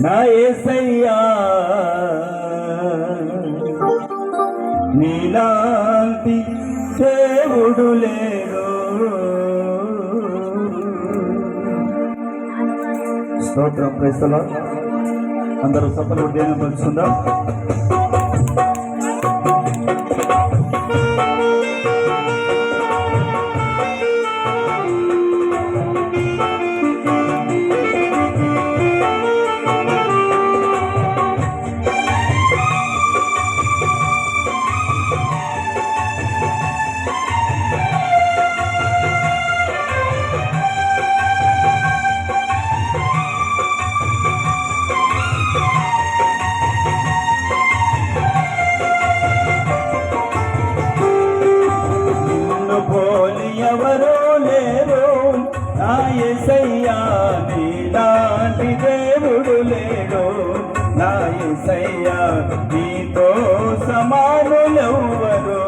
నా యేసయ్యా నీలాంటి దేవుడు లేడు. స్తోత్రం. Praise the Lord. అందరూ సభలో దేవుని పలుకుతుందా? ఎవరో లేరు నా యేసయ్యా నీలాంటి దేవుడు లేడు. నా యేసయ్యా నీతో సమానులెవ్వరు.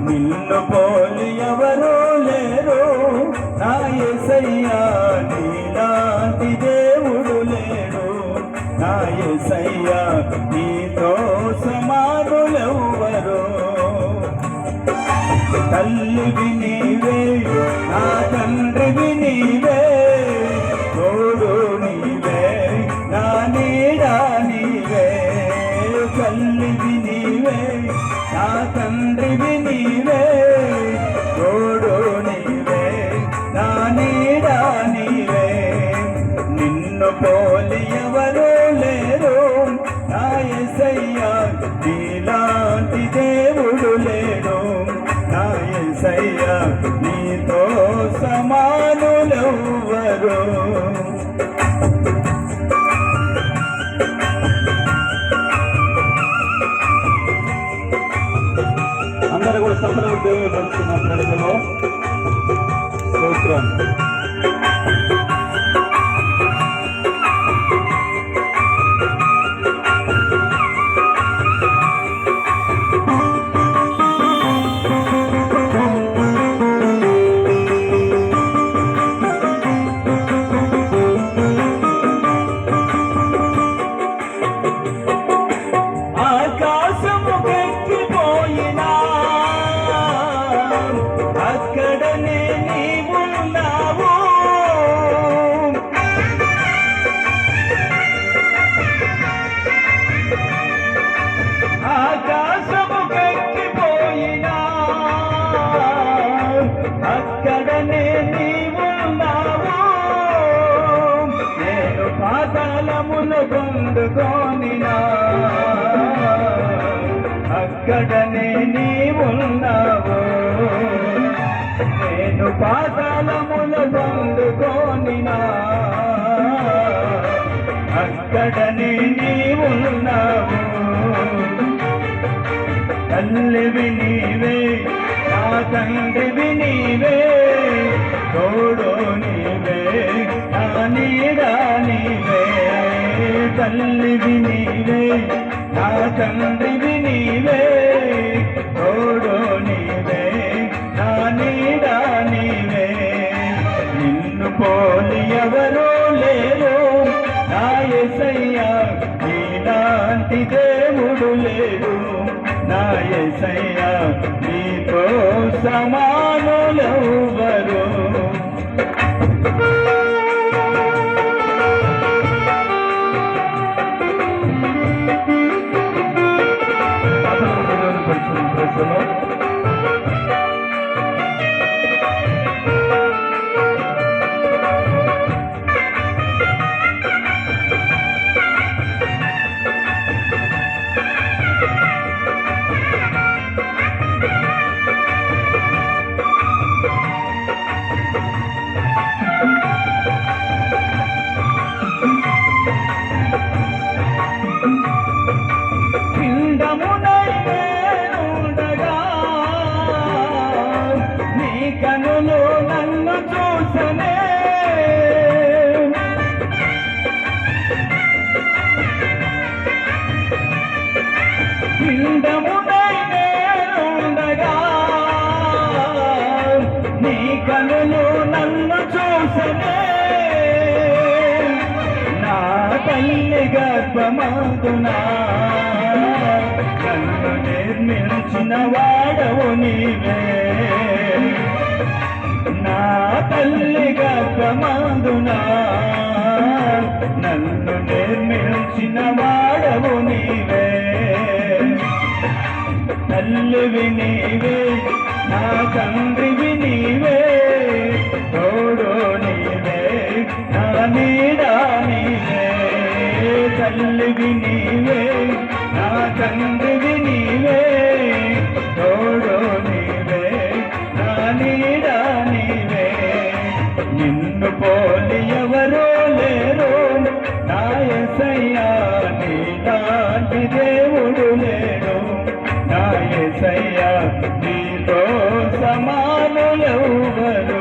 నిన్ను పోలి ఎవరో లేరు నా యేసయ్యా నీలాంటి దేవుడు లేడు. నా యేసయ్యా నీతో సమానులెవ్వరు. తల్లివి నీవే, నా తండ్రివి నీవే, తోడు నీవే, నా నీడ నీవే. తల్లివి నీవే, నా తండ్రివి నీవే, తోడు నీవే, నా నీడ నీవే. నిన్ను పోలి ఎవరూ లేరు నా యేసయ్యా నీలాంటి దేవుడు లేడు. నా యేసయ్యా నీతో సమానులెవ్వరు. అందరూ కూడా సఫలం దేవుని పడుతున్నారు. ప్రజలలో స్తోత్రం. అక్కడనే నీవున్నావు. ఆకాశముకెక్కిపోయినా అక్కడనే నీవున్నావు. నేను పాతాళమును పొందుకొనినా అక్కడనే నీవున్నావు. నేను పాతాళముల పొందుకొనినా అక్కడనే నీవున్నావు. తల్లివి నీవే, నా తండ్రివి నీవే, తోడు నీవే, నా నీడ నీవే. తల్లివి నీవే, నా తండ్రివి నీవే, తోడు నీవే, నా నీడ నీవే. నిన్ను పోలి ఎవరూ లేరు నా యేసయ్యా నీలాంటి దేవుడు లేడు. నా యేసయ్యా నీతో సమానులెవ్వరు. తల్లి గర్భమందునా నన్ను నిర్మించిన వాడవు నీవే. నా తల్లి గర్భమందునా నన్ను నిర్మించిన వాడవు నీవే. తల్లివి నీవే, నా తండ్రివి నీవే, తోడు నీవే, నా నీడా నీవే. తల్లివి నీవే, నా తండ్రివి నీవే, తోడు నీవే, నా నీడా నీవే. నిన్ను పోలి ఎవరో లేరు నా యేసయ్యా, నీలాంటి దేవుడు లేడు నా యేసయ్యా, నీతో సమానులెవ్వరు.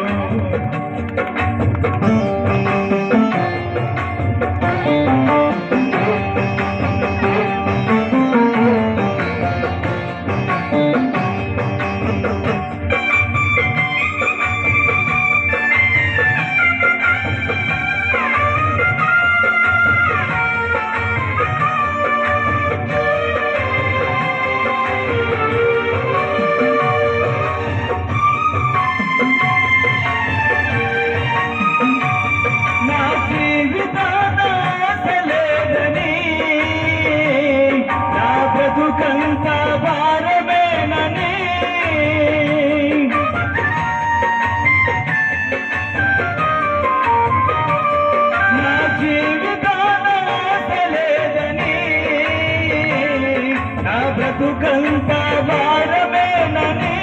బ్రతుకంత భారమేనని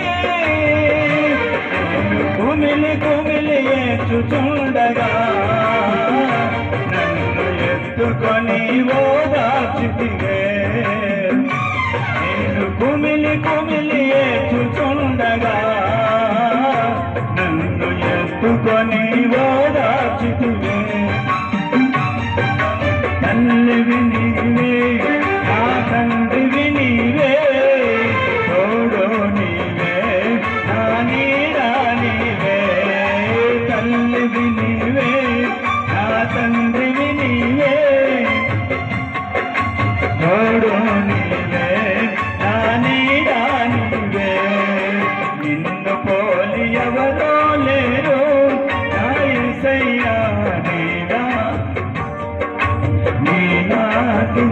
కుమిలి కుమిలి ఏచుచుండగా నన్ను ఎత్తుకొని ఓదార్చితివే. నేను కుమిలి కుమిలి ఏచుచుండగా నన్ను ఎత్తుకొని ఓదార్చితివే. తల్లివి నీవే, నా తండ్రివి నీవే, తోడు నీవే, నా నీడా నీవే. తల్లివి నీవే, నా తండ్రివి నీవే, తోడు నీవే, నా నీడా నీవే. నిన్ను పోలి ఎవరో లేరు నా యేసయ్యా, నీడా నీనాటి